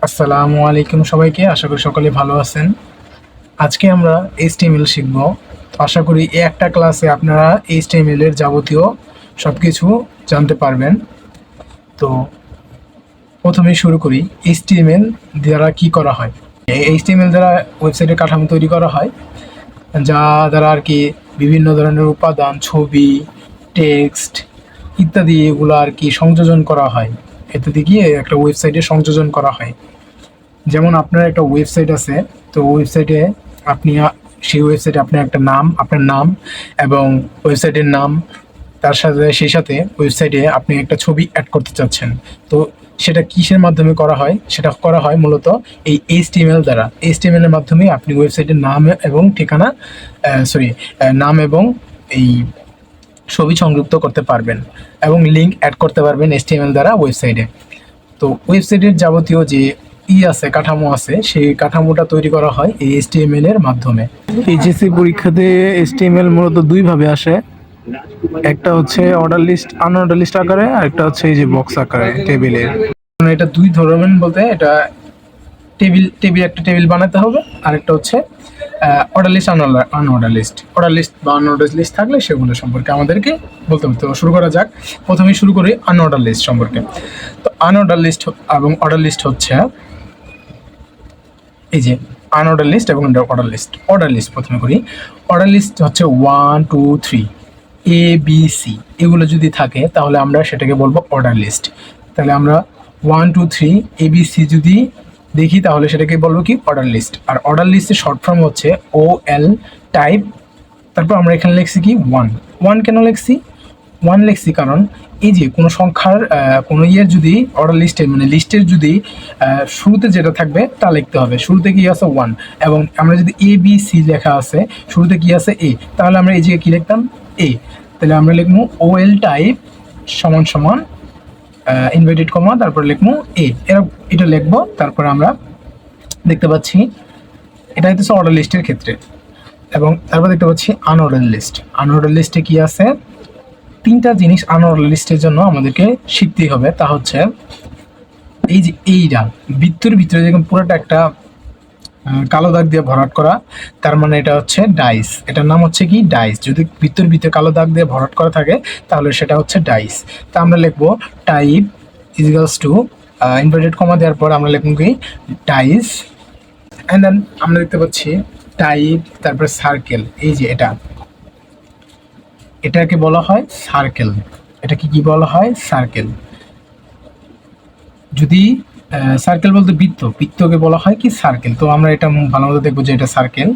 আসসালামু আলাইকুম সবাইকে। আশা করি সকলে ভালো আছেন। আজকে আমরা এইচটিএমএল শিখব। তো আশা করি এই একটা ক্লাসে আপনারা এইচটিএমএল এর যাবতীয় সবকিছু জানতে পারবেন। তো প্রথমেই শুরু করি, এইচটিএমএল দ্বারা কি করা হয়। এই এইচটিএমএল দ্বারা ওয়েবসাইটের কাঠামো তৈরি করা হয়, যা দ্বারা আর কি বিভিন্ন ধরনের উপাদান, ছবি, টেক্সট ইত্যাদি এগুলো আর কি সংযোজন করা হয়। এতে গিয়ে একটা ওয়েবসাইটে সংযোজন করা হয়। যেমন আপনার একটা ওয়েবসাইট আছে, তো ওয়েবসাইটে আপনি সেই ওয়েবসাইটে আপনার একটা নাম, আপনার নাম এবং ওয়েবসাইটের নাম, তার সাথে সেই সাথে ওয়েবসাইটে আপনি একটা ছবি অ্যাড করতে চাচ্ছেন। তো সেটা কিসের মাধ্যমে করা হয়? সেটা করা হয় মূলত এই এইচটিএমএল দ্বারা। এইচটিএমএল এর মাধ্যমে আপনি ওয়েবসাইটের নাম এবং ঠিকানা, নাম এবং এই ছবি সংযুক্ত করতে পারবেন এবং লিঙ্ক অ্যাড করতে পারবেন এইচটিএমএল দ্বারা ওয়েবসাইটে। তো ওয়েবসাইটের যাবতীয় যে আছে, কাঠামো আছে, সেই কাঠামোটা তৈরি করা হয় এই এইচটিএমএল এর মাধ্যমে। এইচএসসি পরীক্ষাতে এইচটিএমএল মূলত দুই ভাবে আসে, একটা হচ্ছে অর্ডার লিস্ট, আনঅর্ডার লিস্ট আকারে, আর একটা হচ্ছে এই যে বক্স আকারে টেবিলের। এটা দুই ধরনের বলতে, এটা একটা টেবিল বানাতে হবে, আরেকটা হচ্ছে order list, unorder list. Order list বা আনঅর্ডার লিস্ট থাকলে সেগুলো সম্পর্কে আমাদেরকে বলতে হবে। তো শুরু করা যাক। প্রথমেই শুরু করি আনঅর্ডার লিস্ট সম্পর্কে। তো আনঅর্ডার লিস্ট এবং অর্ডার লিস্ট হচ্ছে এই যে আনঅর্ডার লিস্ট এবং অর্ডার লিস্ট। অর্ডার লিস্ট প্রথমে করি। অর্ডার লিস্ট হচ্ছে 1 2 3 ABC, এগুলো যদি থাকে তাহলে আমরা সেটাকে বলবো অর্ডার লিস্ট। তাহলে আমরা 1 2 3 ABC যদি দেখি তাহলে সেটাকে বলবো কি অর্ডার লিস্ট। আর অর্ডার লিস্টের শর্ট ফর্ম হচ্ছে OL টাইপ। তারপর আমরা এখানে লিখছি কি 1 কেন লিখছি? 1 লিখছি কারণ এই যে কোনো সংখ্যার কোনো ইয়ের যদি অর্ডার লিস্টে মানে লিস্টের যদি শুরুতে যেটা থাকবে তা লিখতে হবে। শুরুতে কি আছে 1, এবং আমরা যদি ABC লেখা আছে শুরুতে কি আছে A, তাহলে আমরা এই যে কি লিখতাম A। তাহলে আমরা লিখবো OL টাইপ সমান সমান ইনভার্টেড কমা, তারপর লিখবো A, এটা লিখবো। তারপরে আমরা দেখতে পাচ্ছি এটা হচ্ছে অর্ডার লিস্টের ক্ষেত্রে। এবং তারপর দেখতে পাচ্ছি আনঅর্ডার লিস্ট। আনঅর্ডার লিস্টে কি আছে? তিনটা জিনিস আনঅর্ডার লিস্টের জন্য আমাদেরকে শিখতেই হবে। তা হচ্ছে এই যে এইটা বৃত্তের ভিতরে যেরকম পুরোটা একটা কালো দাগ দিয়ে ভরাট করা, তার মানে এটা হচ্ছে ডাইস। এটার নাম হচ্ছে কি ডাইস। যদি বৃত্তের ভিতরে কালো দাগ দিয়ে ভরাট করা থাকে তাহলে সেটা হচ্ছে ডাইস। তা আমরা লিখবো type equals to inverted comma দেওয়ার পর আমরা লিখবো কি ডাইস, অ্যান্ড দেন আমরা দেখতে পাচ্ছি টাইপ, তারপরে সার্কেল। এই যে এটাকে বলা হয় সার্কেল। এটাকে কি বলা হয়? সার্কেল। যদি সার্কেল বলতে বৃত্তকে বলা হয় কি সার্কেল। তো আমরা এটা ভালো মতো দেখবো যে এটা সার্কেল।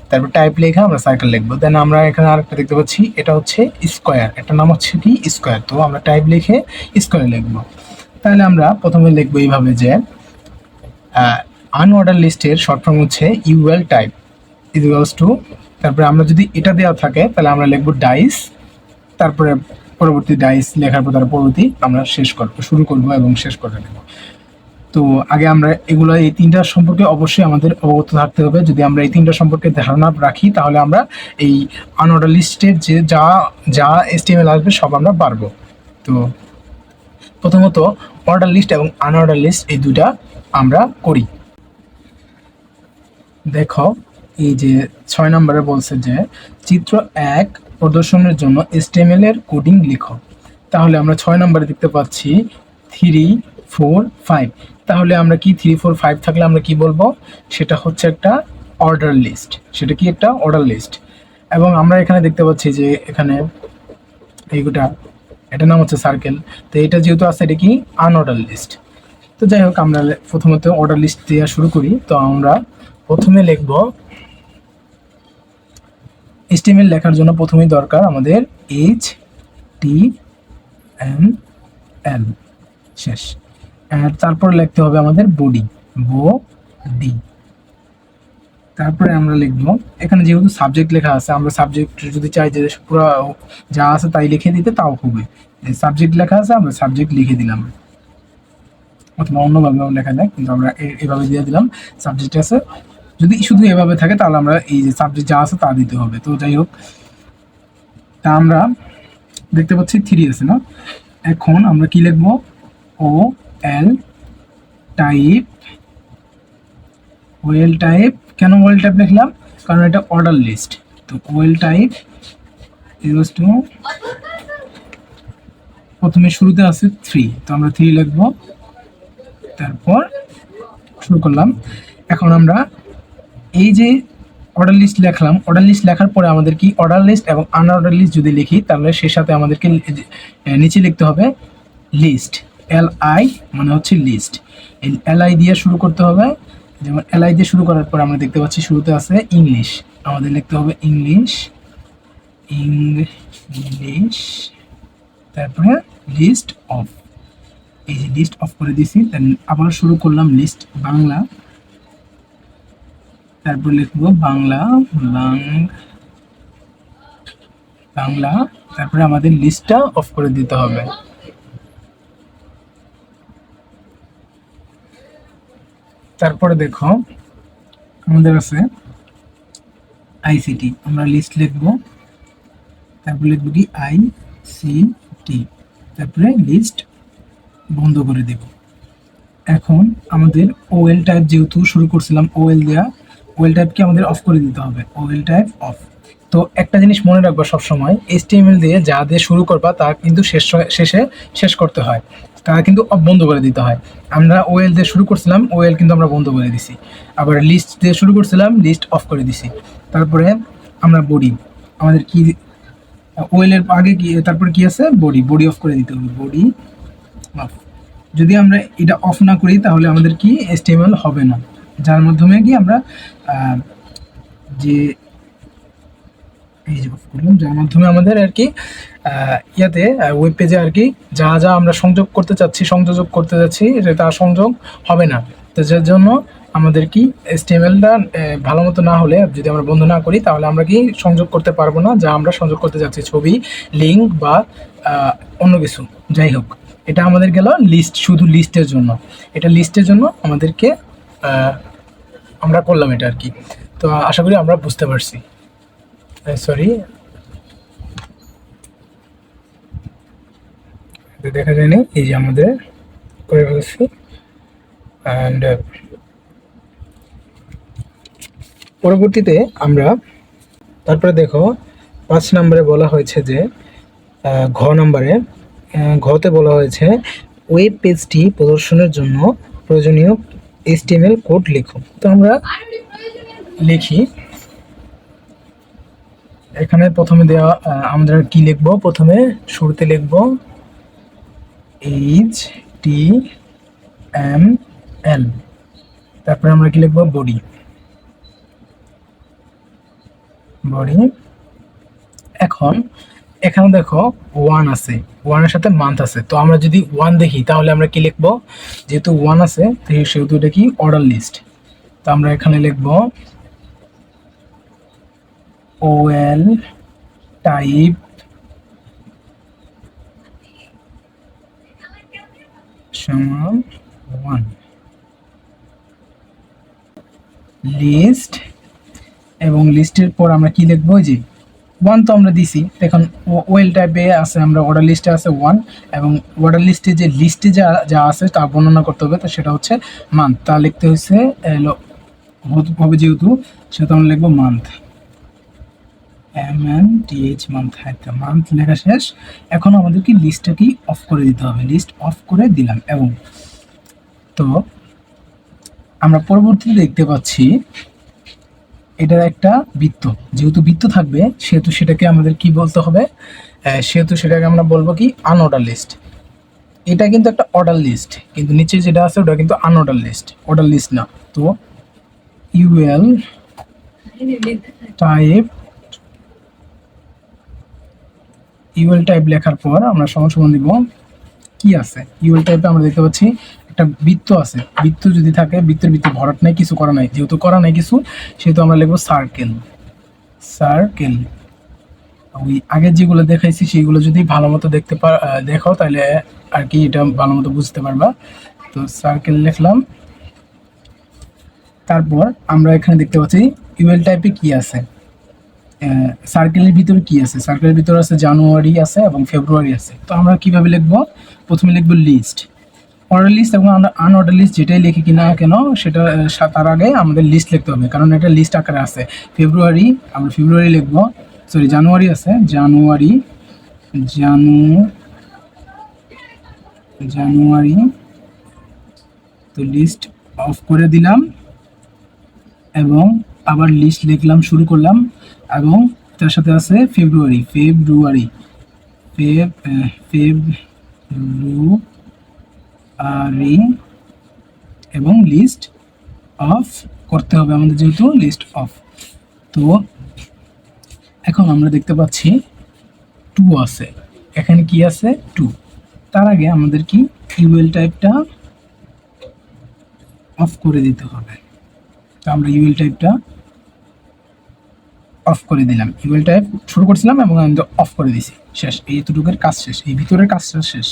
তারপর টাইপ লেখা আমরা সার্কেল লিখবো। দেন আমরা এখানে আরেকটা দেখতে পাচ্ছি, এটা হচ্ছে স্কোয়ার। এটার নাম হচ্ছে কি স্কোয়ার। তো আমরা টাইপ লিখে স্কোয়ার লিখবো। তাহলে আমরা প্রথমে লিখবো এইভাবে যে আনঅর্ডার লিস্টের শর্ট ফর্ম হচ্ছে ইউএল টাইপ ইকুয়ালস টু, তারপরে আমরা যদি এটা দেওয়া থাকে তাহলে আমরা লিখবো ডাইস। তারপরে পরবর্তী ডাইস লেখার পর তার পরবর্তী আমরা শুরু করবো এবং শেষ করে নেব। তো আগে আমরা এগুলো এই তিনটা সম্পর্কে অবশ্যই আমাদের অবগত থাকতে হবে। যদি আমরা এই তিনটা সম্পর্কে ধারণা রাখি তাহলে আমরা এই আনঅর্ডার লিস্টের যে যা যা এইচটিএমএল আসবে সব আমরা পারবো। তো প্রথমত অর্ডার লিস্ট এবং আনঅর্ডার লিস্ট এই দুটা আমরা করি। দেখো এই যে 6 নম্বরে বলছে যে চিত্র 1 প্রদর্শনের জন্য এইচটিএমএল এর কোডিং লিখো। তাহলে আমরা 6 নম্বরে দেখতে পাচ্ছি 3 4 5। তাহলে আমরা কি 3 4 5 থাকলে আমরা কি বলবো? সেটা হচ্ছে একটা অর্ডার লিস্ট। সেটা কি একটা অর্ডার লিস্ট। এবং আমরা এখানে দেখতে পাচ্ছি যে এখানে এইটা, এটার নাম হচ্ছে সার্কেল। তো এটা যেহেতু আছে এটা কি আনঅর্ডার লিস্ট। তো যাই হোক, আমরা প্রথমত অর্ডার লিস্ট দেওয়া শুরু করি। তো আমরা প্রথমে লিখব এইচটিএমএল লেখার জন্য প্রথমেই দরকার আমাদের HTML শেষ। আর তারপর লিখতে হবে আমাদের বডি। তারপরে আমরা লিখবো এখানে যেহেতু সাবজেক্ট লেখা আছে, আমরা সাবজেক্ট যদি চাই যে পুরো যা আছে তাই লিখে দিতে তাও হবে। সাবজেক্ট লেখা আছে আমরা সাবজেক্ট লিখে দিলাম, অথবা অন্যভাবে লেখা যায়, কিন্তু আমরা এভাবে দিয়ে দিলাম সাবজেক্ট আছে। যদি শুধু এভাবে থাকে তাহলে আমরা এই যে সাবজেক্ট যা আছে তা দিতে হবে। তো যাই হোক, তা আমরা দেখতে পাচ্ছি 3 আছে না। এখন আমরা কি লিখবো? OL টাইপ ওয়েল টাইপ, কেন ওয়েল টাইপ লিখলাম? কারণ এটা অর্ডার লিস্ট। তো ওয়েল টাইপ ইকুয়ালস টু, প্রথমে শুরুতে আছে 3, তো আমরা 3 লিখব, তারপর শুরু করলাম। এখন আমরা এই যে অর্ডার লিস্ট লিখলাম, অর্ডার লিস্ট লেখার পরে আমাদের কি অর্ডার লিস্ট এবং আনঅর্ডার লিস্ট যদি লিখি, তাহলে সে সাথে আমাদেরকে নিচে লিখতে হবে লিস্ট, LI মানে হচ্ছে লিস্ট। এই LI দিয়ে শুরু করতে হবে। যেমন LI দিয়ে শুরু করার পর আমরা দেখতে পাচ্ছি শুরুতে আছে ইংলিশ, আমাদের লিখতে হবে ইংলিশ, ইংলিশ, তারপরে লিস্ট অফ, এই যে লিস্ট অফ করে দিছি। দেন আবার শুরু করলাম লিস্ট বাংলা, তারপর লিখবো বাংলা, বাংলা, তারপরে আমাদের লিস্টটা অফ করে দিতে হবে। তারপরে দেখো আমাদের আছে ICT, আমরা লিস্ট লিখবো, তারপরে লিখবো কি ICT, তারপরে লিস্ট বন্ধ করে দেব। এখন আমাদের ওএল টাইপ যেহেতু শুরু করছিলাম ওএল দেওয়া, ওএল টাইপকে আমাদের অফ করে দিতে হবে, ওএল টাইপ অফ। তো একটা জিনিস মনে রাখবা সবসময়, HTML দিয়ে যা দিয়ে শুরু করবা তা কিন্তু শেষে শেষ করতে হয়, তা কিন্তু বন্ধ করে দিতে হয়। আমরা ওএল দিয়ে শুরু করছিলাম, ওএল কিন্তু আমরা বন্ধ করে দিছি। আবার লিস্ট দিয়ে শুরু করছিলাম, লিস্ট অফ করে দিছি। তারপরে আমরা বডি, আমাদের কি ওএলের আগে কি, তারপরে কি আছে বডি, বডি অফ করে দিতে হবে, বডি অফ। যদি আমরা এটা অফ না করি তাহলে আমাদের কি HTML হবে না, যার মাধ্যমে কি আমরা যে এই যে অফ করলাম, যার মাধ্যমে আমাদের আর কি ইয়াতে ওয়েব পেজে আর কি যা যা আমরা সংযোগ করতে চাচ্ছি, সংযোগ করতে যাচ্ছি, সেটা সংযোগ হবে না। তো যার জন্য আমাদের কি HTML-টা ভালো মতো না হলে, যদি আমরা বন্ধ না করি, তাহলে আমরা কি সংযোগ করতে পারবো না যা আমরা সংযোগ করতে যাচ্ছি, ছবি, লিঙ্ক বা অন্য কিছু, যাই হোক। এটা আমাদের গেল লিস্ট, শুধু লিস্টের জন্য, এটা লিস্টের জন্য আমাদেরকে আমরা করলাম এটা আর কি। তো আশা করি আমরা বুঝতে পারছি। সরি, দেখা যায়নি, এই যে আমাদের করে ফেলছি। অ্যান্ড পরবর্তীতে আমরা তারপরে দেখো 5 নম্বরে বলা হয়েছে যে ঘ নম্বরে, ঘতে বলা হয়েছে ওয়েব পেজটি প্রদর্শনের জন্য প্রয়োজনীয় HTML কোড লিখুন। তো আমরা লিখি, এখানে প্রথমে দেওয়া আমরা কি লিখবো, প্রথমে শুরুতে লিখবো HTML, তারপরে আমরা কি লিখবো বডি, বডি। এখন এখানে দেখো 1 আছে, 1-এর সাথে মান্থ আছে। তো আমরা যদি 1 দেখি তাহলে আমরা কি লিখবো, যেহেতু 1 আছে সেহেতু এটা কি অর্ডার লিস্ট। তো আমরা এখানে লিখবো OL টাইপ সমান 1 লিস্ট, এবং লিস্টের পর আমরা কি লিখবো, যে 1 তো আমরা দিছি। এখন ওয়েল টাইপে আছে, আমরা অর্ডার লিস্টে আছে 1, এবং অর্ডার লিস্টে যে লিস্টে যা যা আছে তা বর্ণনা করতে হবে, তো সেটা হচ্ছে মান্থ। তা লিখতে হচ্ছে হবে যেহেতু, সেটা আমরা লিখবো মান্থ, MNTH মান্থ। হ্যাঁ, মান্থ লেখা শেষ। এখন আমাদেরকে লিস্টটাকেই অফ করে দিতে হবে, লিস্ট অফ করে দিলাম। এবং তো আমরা পরবর্তীতে দেখতে পাচ্ছি এটার একটা বৃত্ত, যেহেতু বৃত্ত থাকবে সেহেতু সেটাকে আমাদের কি বলতে হবে, সেহেতু সেটাকে আমরা বলবো কি আনঅর্ডার লিস্ট। এটা কিন্তু একটা অর্ডার লিস্ট, কিন্তু নিচে যেটা আছে ওটা কিন্তু আনঅর্ডার লিস্ট, অর্ডার লিস্ট না। তো UL টাইপ, UL টাইপ লেখার পর আমরা সমান দিব কি আছে, UL টাইপে আমরা দেখতে পাচ্ছি একটা বৃত্ত আছে। বৃত্ত যদি থাকে, বৃত্তের ভিতরে ভরাট নাই, কিছু করা নাই, যেহেতু করা নাই কিছু, সেহেতু আমরা লিখবো সার্কেল, সার্কেল। ওই আগের যেগুলো দেখাইছি সেইগুলো যদি ভালো মতো দেখো তাহলে আর কি এটা ভালো মতো বুঝতে পারবা। তো সার্কেল লিখলাম। তারপর আমরা এখানে দেখতে পাচ্ছি UL টাইপে কি আছে, সার্কেলের ভিতরে কি আছে, সার্কেলের ভিতরে আছে জানুয়ারি আছে এবং ফেব্রুয়ারি আছে। তো আমরা কিভাবে লিখবো, প্রথমে লিখবো লিস্ট, অর্ডার লিস্ট এবং আমরা আনঅর্ডার লিস্ট যেটাই লিখি কিনা কেন সেটা তার আগে আমাদের লিস্ট লিখতে হবে, কারণ এটা লিস্ট আকারে আছে। ফেব্রুয়ারি, আমরা ফেব্রুয়ারি লিখবো, সরি জানুয়ারি আছে, জানুয়ারি, জানুয়ারি, তো লিস্ট অফ করে দিলাম এবং আবার লিস্ট লিখলাম, শুরু করলাম, এবং তার সাথে আছে ফেব্রুয়ারি, ফেব্রুয়ারি এবং লিস্ট অফ করতে হবে আমাদের, যেহেতু লিস্ট অফ। তো এখন আমরা দেখতে পাচ্ছি 2 আছে, এখানে কি আছে 2। তার আগে আমাদের কি ইউএল টাইপটা অফ করে দিতে হবে। তো আমরা ইউএল টাইপটা অফ করে দিলাম, ইউএল টাইপ শুরু করছিলাম এবং আমি অফ করে দিছি, শেষ, এইটুকুর কাজ শেষ, এই ভিতরের কাজটা শেষ।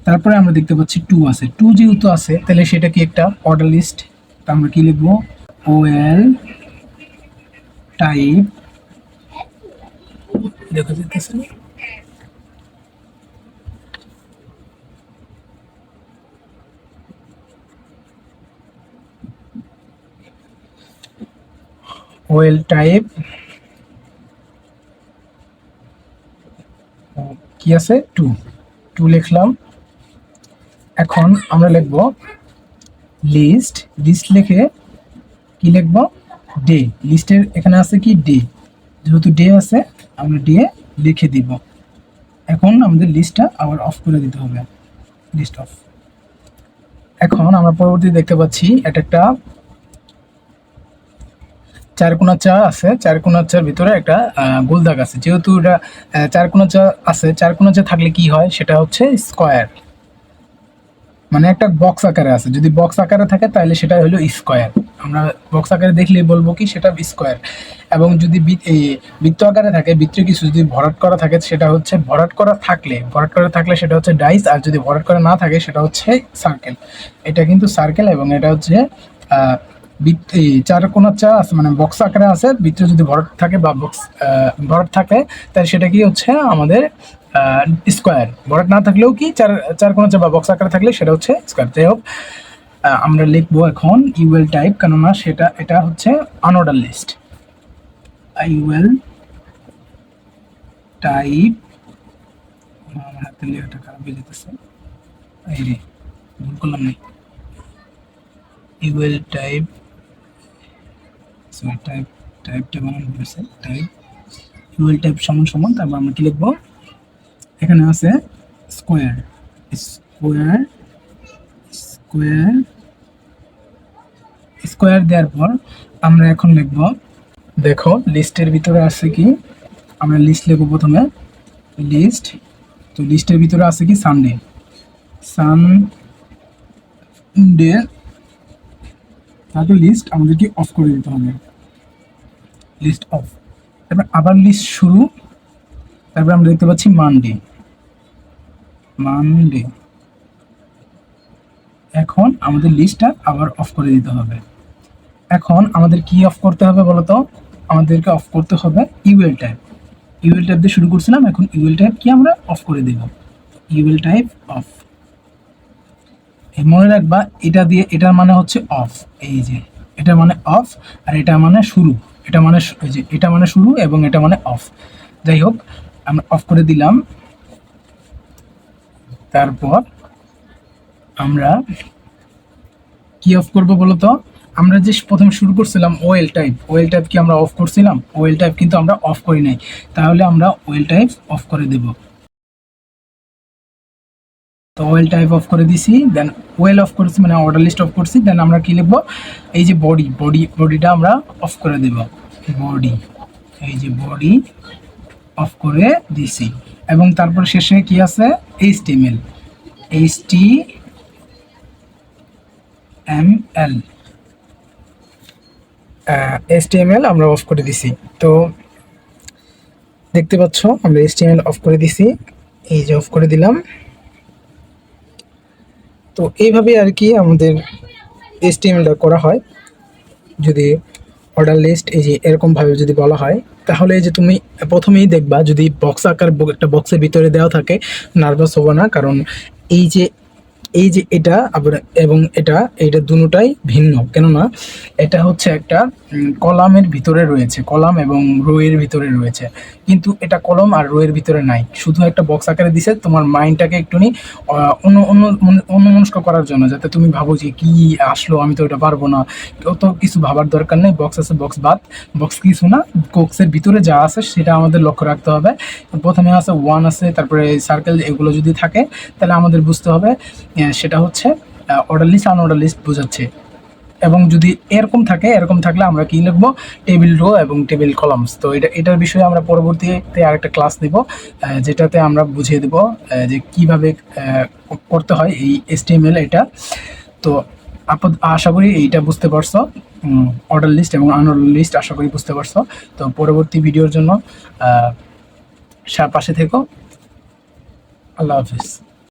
তারপরে আমরা দেখতে পাচ্ছি 2 আছে, 2 যেহেতু আছে তাহলে সেটা কি একটা অর্ডার লিস্ট। তা আমরা কি লিখবো, ওএল টাইপ, দেখা যেতেছে ওএল টাইপ কি আছে 2 লিখলাম। এখন আমরা লিখব লিস্ট লিখে কি লিখব, ডে, লিস্টের এখানে আছে কি ডে, যেহেতু ডে আছে আমরা ডে লিখে দিব। এখন আমাদের লিস্টটা আবার অফ করে দিতে হবে, লিস্ট অফ। এখন আমরা পরবর্তী দেখতে পাচ্ছি এটা একটা চারকোনা চা আছে, চারকোনা চার ভিতরে একটা গোল দাগ আছে, যেহেতু এটা চারকোনা চা আছে, চারকোনা চা থাকলে কি হয় সেটা হচ্ছে স্কোয়ার, মানে একটা বক্স আকারে আছে, যদি বক্স আকারে থাকে তাহলে সেটা হলো স্কোয়ার। আমরা বক্স আকারে দেখলেই বলবো কি সেটা স্কোয়ার। এবং যদি বৃত্ত আকারে থাকে, বৃত্তে কিছু যদি ভরাট করা থাকে সেটা হচ্ছে ভরাট করা থাকলে সেটা হচ্ছে ডাইস, আর যদি ভরাট করা না থাকে সেটা হচ্ছে সার্কেল। এটা কিন্তু সার্কেল এবং এটা হচ্ছে চারকোনা চা আছে, মানে বক্স আকারে আছে, ভিতরে যদি ভরাট থাকে বা বক্স ভরাট থাকে তাহলে সেটা কি হচ্ছে আমাদের স্কোয়ার। ভরাট না থাকলেও কি চারকোনা চা বা বক্স আকারে থাকলে সেটা হচ্ছে স্কোয়ার। যাই হোক, আমরা লিখবো এখন ইউএল টাইপ, কেননা এটা হচ্ছে আনঅর্ডার লিস্ট। ইউএল টাইপ, আমার হাতে লেখাটা খারাপ হয়ে যেতেছে, এই রে ভুল করলাম না, ইউএল টাইপ, সরি টাইপটা বানানো হয়েছে, টাইপ ইউএল টাইপ সমান, তারপর আমরা কি লিখবো, এখানে আছে স্কোয়ার, স্কোয়ার দেওয়ার পর আমরা এখন লিখব, দেখো লিস্টের ভিতরে আছে কি, আমরা লিস্ট লিখব প্রথমে লিস্ট। তো লিস্টের ভিতরে আছে কি সানডে, তারপর লিস্ট আমাদেরকে অফ করে দিতে হবে, লিস্ট অফ। তারপর আবার লিস্ট শুরু, তারপর আমরা দেখতে পাচ্ছি মানডে। এখন আমাদের লিস্টটা আবার অফ করে দিতে হবে। এখন আমাদের কি অফ করতে হবে বলতো, আমাদেরকে অফ করতে হবে ইউএল টাইপ দিয়ে শুরু করছিলাম, এখন ইউএল টাইপ কি আমরা অফ করে দেব, ইউএল টাইপ অফ। মনে রাখবা এটা দিয়ে, এটার মানে হচ্ছে অফ, এই যে এটা মানে অফ, আর এটা মানে শুরু, এটা মানে শুরু এবং এটা মানে অফ। যাই হোক, আমরা অফ করে দিলাম। তারপর আমরা কি অফ করবো বলতো, আমরা যে প্রথমে শুরু করছিলাম ওএল টাইপ কি আমরা অফ করছিলাম, ওএল টাইপ কিন্তু আমরা অফ করি নাই, তাহলে আমরা ওএল টাইপ অফ করে দেব। তো ওয়েল টাইপ অফ করে দিছি, দেন ওয়েল অফ করছি মানে অর্ডার লিস্ট অফ করছি, দেন আমরা কি লিখবো, এই যে বডিটা আমরা অফ করে দেব, এই যে বডি অফ করে দিছি। এবং তারপর শেষে কি আছে HTML আমরা অফ করে দিছি। তো দেখতে পাচ্ছ আমরা HTML অফ করে দিছি, এই যে অফ করে দিলাম। তো এইভাবে আর কি আমাদের HTMLটা করা হয়। যদি অর্ডার লিস্ট এই যে এরকমভাবে যদি বলা হয়, তাহলে এই যে তুমি প্রথমেই দেখবা যদি বক্স আকার একটা বক্সের ভিতরে দেওয়া থাকে, নার্ভাস হবো না, কারণ এই যে এটা আবার এবং এটা দুটোটাই ভিন্ন, কেননা এটা হচ্ছে একটা কলামের ভিতরে রয়েছে, কলাম এবং রোয়ের ভিতরে রয়েছে, কিন্তু এটা কলম আর রোয়ের ভিতরে নাই, শুধু একটা বক্স আকারে দিছে তোমার মাইন্ডটাকে একটুনি অন্য অন্য অন্যমনস্ক করার জন্য, যাতে তুমি ভাবো যে কি আসলো, আমি তো এটা পারবো না। অত কিছু ভাবার দরকার নেই, বক্স আছে, বক্স বাদ, বক্স কিছু না, বক্সের ভিতরে যা আছে সেটা আমাদের লক্ষ্য রাখতে হবে। প্রথমে আছে 1 আছে, তারপরে সার্কেল, এগুলো যদি থাকে তাহলে আমাদের বুঝতে হবে সেটা হচ্ছে অর্ডার লিস্ট আনঅর্ডার লিস্ট বোঝাচ্ছে। এবং যদি এরকম থাকলে আমরা কি লিখবো, টেবিল রো এবং টেবিল কলামস। তো এটার বিষয়ে আমরা পরবর্তীতে আরেকটা ক্লাস নেব, যেটাতে আমরা বুঝিয়ে দেব যে কিভাবে করতে হয় এই HTML এটা। তো আশা করি এইটা বুঝতে পারছো, অর্ডার লিস্ট এবং আনঅর্ডার লিস্ট আশা করি বুঝতে পারছো। তো পরবর্তী ভিডিওর জন্য পাশে থেকো। আল্লাহ হাফিজ।